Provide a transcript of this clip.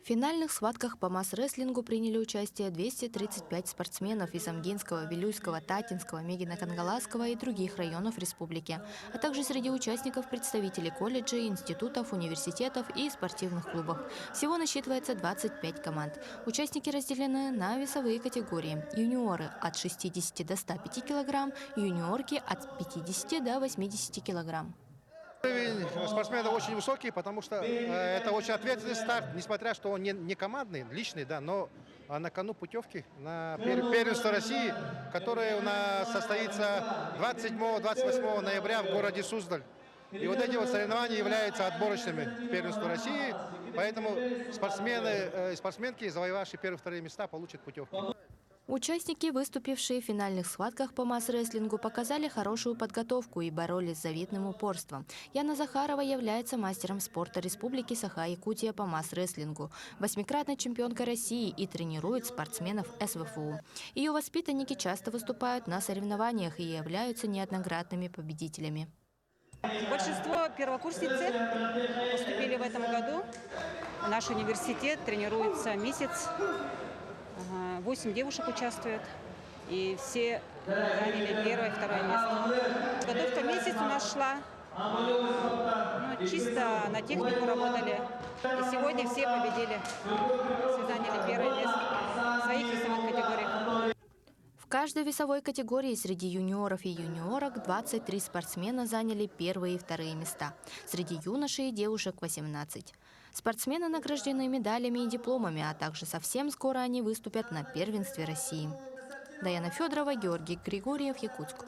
В финальных схватках по масс-рестлингу приняли участие 235 спортсменов из Амгинского, Вилюйского, Татинского, Мегино-Кангаласского и других районов республики, а также среди участников представители колледжей, институтов, университетов и спортивных клубов. Всего насчитывается 25 команд. Участники разделены на весовые категории. Юниоры от 60 до 105 кг, юниорки от 50 до 80 кг. Уровень спортсменов очень высокий, потому что это очень ответственный старт, несмотря что он не командный, личный, да, но на кону путевки на первенство России, которое у нас состоится 27-28 ноября в городе Суздаль. И вот эти вот соревнования являются отборочными к первенству России, поэтому спортсмены и спортсменки, завоевавшие первые-вторые места, получат путевки. Участники, выступившие в финальных схватках по масс-рестлингу, показали хорошую подготовку и боролись с завидным упорством. Яна Захарова является мастером спорта Республики Саха-Якутия по масс-рестлингу, 8-кратной чемпионкой России и тренирует спортсменов СВФУ. Ее воспитанники часто выступают на соревнованиях и являются неоднократными победителями. Большинство первокурсницы поступили в этом году. Наш университет тренируется месяц. 8 девушек участвуют, и все заняли первое и второе место. Подготовка месяц у нас шла, чисто на технику работали. И сегодня все победили, все заняли первое место в своих весовых категориях. В каждой весовой категории среди юниоров и юниорок 23 спортсмена заняли первые и вторые места. Среди юношей и девушек 18. Спортсмены награждены медалями и дипломами, а также совсем скоро они выступят на первенстве России. Даяна Федорова, Георгий Григорьев, Якутск.